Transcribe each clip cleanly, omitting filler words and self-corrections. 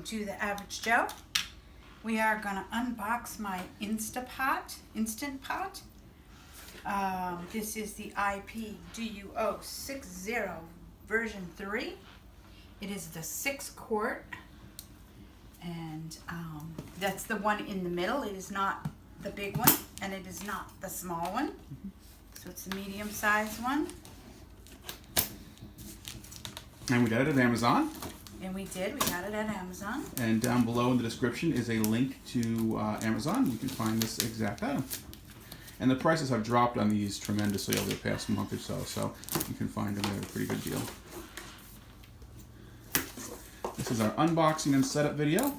to the Average Joe. We are going to unbox my Instant Pot. This is the IPDUO 60 version 3. It is the 6-quart, and that's the one in the middle. It is not the big one, and it is not the small one. So it's the medium-sized one. And we got it at Amazon. And we got it at Amazon. And down below in the description is a link to Amazon. You can find this exact item. And the prices have dropped on these tremendously over the past month or so, so you can find them at a pretty good deal. This is our unboxing and setup video.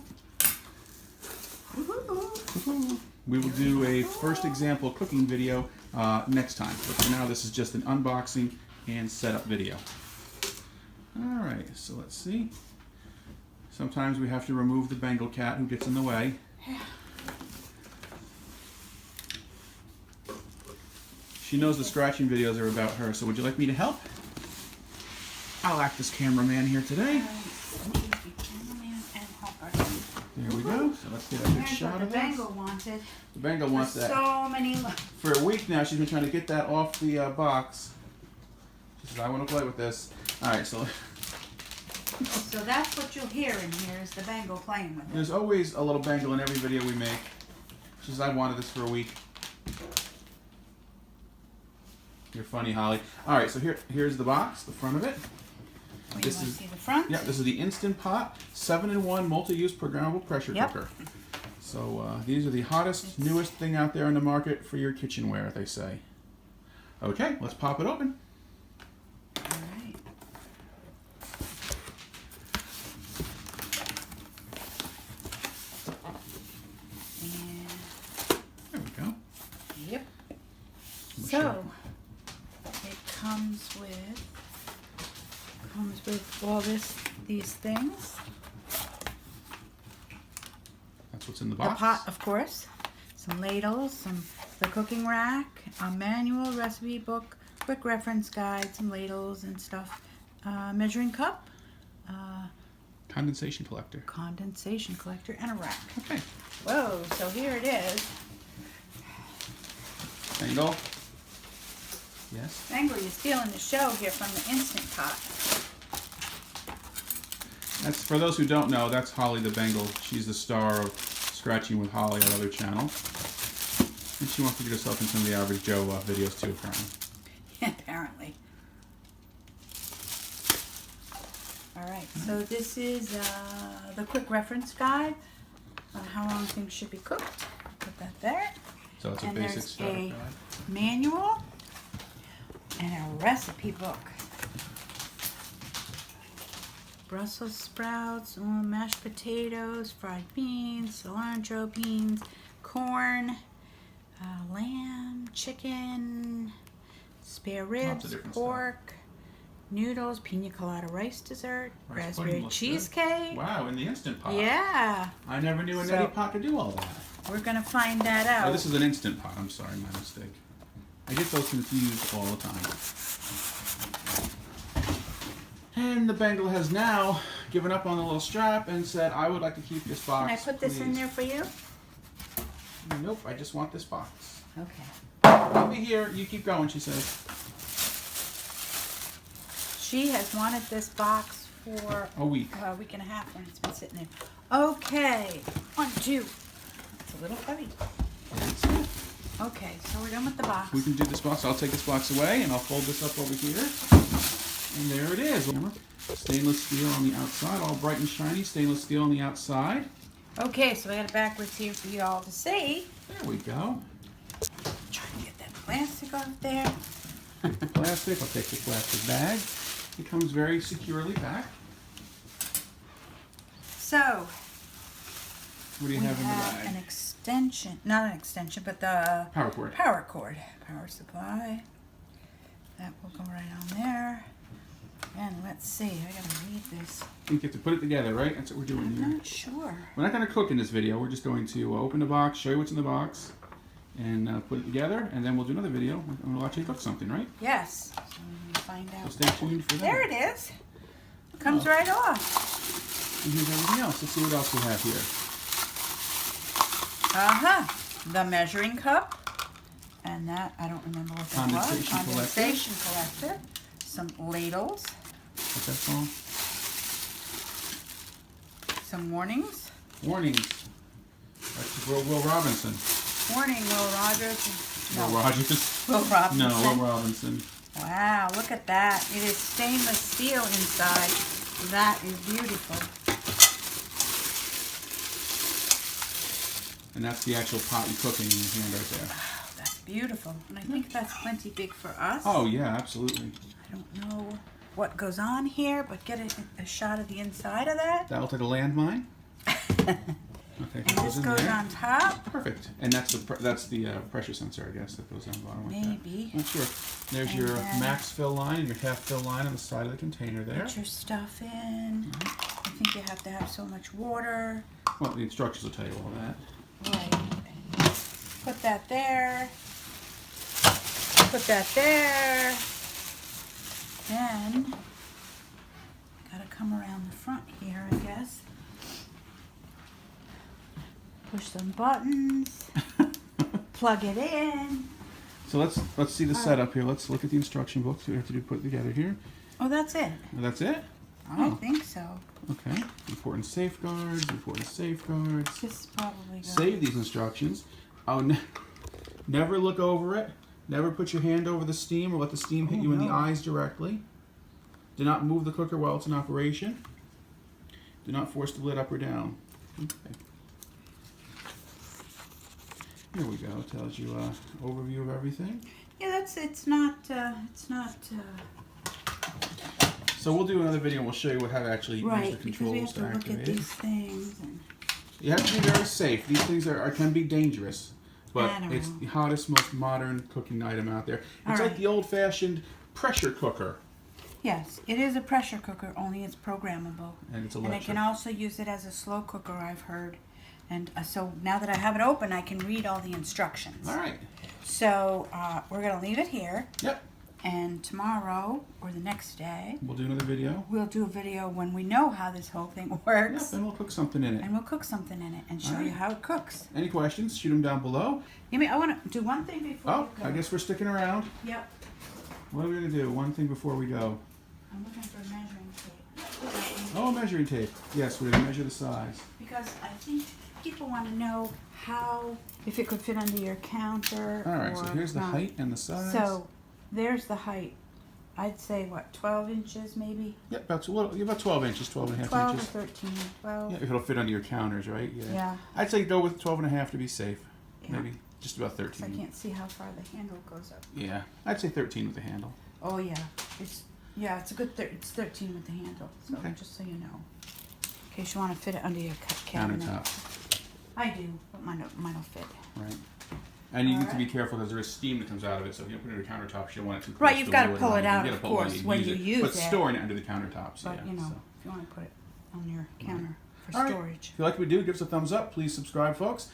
We will do a first example cooking video next time, but for now this is just an unboxing and setup video. Alright, so let's see. Sometimes we have to remove the Bengal cat who gets in the way. She knows the scratching videos are about her, so would you like me to help? I'll act as cameraman here today. There we go. So let's get a good shot of the Bengal wanted. The Bengal wants that. So many. For a week now, she's been trying to get that off the box. She says, I want to play with this. Alright, so that's what you'll hear in here is the Bengal playing with it. There's always a little Bengal in every video we make. She says, I wanted this for a week. You're funny, Holly. Alright, so here's the box, the front of it. You want to see the front? Yeah, this is the Instant Pot 7-in-1 multi-use programmable pressure cooker. So these are the hottest, newest thing out there in the market for your kitchenware, they say. Okay, let's pop it open. Alright. There we go. Yep. So it comes with all these things. That's what's in the box. The pot, of course. Some ladles, the cooking rack, a manual, recipe book, quick reference guide, some ladles and stuff, measuring cup, condensation collector, and a rack. Okay. Whoa! So here it is. Bengal. Yes. Bengal, you're stealing the show here from the Instant Pot. That's, for those who don't know, that's Holly the Bengal. She's the star of Scratching with Holly, our other channel. And she wants to get herself in some of the Average Joe videos too, apparently. Apparently. Alright, so this is the quick reference guide on how long things should be cooked. Put that there. So it's a and basic there's starter a guide. manual and a recipe book. Brussels sprouts, mashed potatoes, fried beans, cilantro beans, corn, lamb, chicken, spare ribs, pork, noodles, pina colada rice dessert, raspberry cheesecake. Wow, in the Instant Pot. Yeah. I never knew a neti pot could do all that. We're going to find that out. Oh, this is an Instant Pot. I'm sorry, my mistake. I get those confused all the time. And the Bengal has now given up on the little strap and said, I would like to keep this box. Can I put this in there for you? Nope, I just want this box. Okay. I'll be here. You keep going, she says. She has wanted this box for a week and a half when it's been sitting there. Okay. 1, 2. It's a little heavy. Okay, so we're done with the box. We can do this box. I'll take this box away and I'll fold this up over here. And there it is. Stainless steel on the outside, all bright and shiny. Stainless steel on the outside. Okay, so I got it backwards here for you all to see. There we go. Trying to get that plastic off there. Plastic. I'll take the plastic bag. It comes very securely packed. So, what do you have in the bag? An extension, not an extension, but the power cord. Power supply. That will go right on there. And let's see, I gotta read this. You get to put it together, right? That's what we're doing here. I'm not sure. We're not going to cook in this video. We're just going to open the box, show you what's in the box, and put it together, and then we'll do another video. We'll actually cook something, right? Yes. So we'll find out. So stay tuned for that. There it is. Comes right off. And here's everything else. Let's see what else we have here. The measuring cup. And that, I don't remember what that was. Condensation collector. Some ladles. What's that called? Some warnings. Warnings. That's Will Robinson. Warning, Will Rogers. Will Rogers. Will Robinson. No, Will Robinson. Wow, look at that. It is stainless steel inside. That is beautiful. And that's the actual pot you're cooking in your hand right there. Wow, that's beautiful. And I think that's plenty big for us. Oh, yeah, absolutely. I don't know what goes on here, but get a shot of the inside of that. That'll take a landmine. Okay, And this goes on top. Perfect. And that's the pressure sensor, I guess, that goes on the bottom like that. Maybe. Not sure. There's And your then max fill line and your half fill line on the side of the container there. Put your stuff in. I think you have to have so much water. Well, the instructions will tell you all that. Right. Put that there. Put that there. Then, gotta come around the front here, I guess. Push some buttons. Plug it in. So let's see the setup here. Let's look at the instruction book. So we have to put it together here. Oh, that's it. That's it? I think so. Okay. Important safeguards. Important safeguards. This is probably good. Save these instructions. Oh, never look over it. Never put your hand over the steam or let the steam hit you in the eyes directly. Do not move the cooker while it's in operation. Do not force the lid up or down. Okay. Here we go. It tells you overview of everything. Yeah, it's not. So we'll do another video and we'll show you how to actually use the controls because we have to look activate at these things. And you have to be very safe. These things can be dangerous, but I don't it's know. the hottest, most modern cooking item out there. It's All like right. the old-fashioned pressure cooker. Yes, it is a pressure cooker, only it's programmable. And it's And I electric. can also use it as a slow cooker, I've heard. And so now that I have it open, I can read all the instructions. All right. So we're going to leave it here. Yep. And tomorrow, or the next day, We'll do another video. we'll do a video when we know how this whole thing works. Yep, and we'll cook something in it. And we'll cook something in it and show All you right. how it cooks. Any questions? Shoot them down below. I want to do one thing before Oh, we go. I guess we're sticking around. Yep. What are we going to do? One thing before we go. I'm looking for measuring tape. Oh, measuring tape. Yes, we're going to measure the size. Because I think people want to know if it could fit under your counter. All right, so or here's the not. height and the size. So there's the height. I'd say, what, 12 inches maybe? Yep, about 12 inches, 12 and a half 12 inches. or 13, 12. Yeah, if it'll fit under your counters, right? Yeah. I'd say go with 12 and a half to be safe. Yeah. Maybe just about 'Cause I 13. can't see how far the handle goes up. Yeah, I'd say 13 with the handle. Oh yeah, it's a good. It's 13 with the handle. So Okay. just so you know, in case you want to fit it under your cabinet. Countertop. I do, but mine'll fit. Right. And you All need to be right. careful because there is steam that comes out of it. So if you put it on your countertops, you don't want it too close. Right, to you've the got to wood pull line. it You out, gotta of pull it course, when you use but it. storing it under the countertops. But yeah, you know, so. if you want to put it on your counter for All right. storage. If you like what we do, give us a thumbs up. Please subscribe, folks.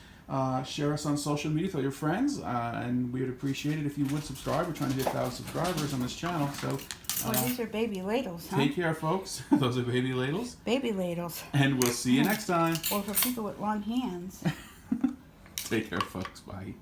Share us on social media with all your friends, and we would appreciate it if you would subscribe. We're trying to hit 1,000 subscribers on this channel, so Well, these are baby ladles, huh? take care, folks. Those are baby ladles, Baby ladles. and well see you next time. Or for people with long hands. Take care, folks. Bye.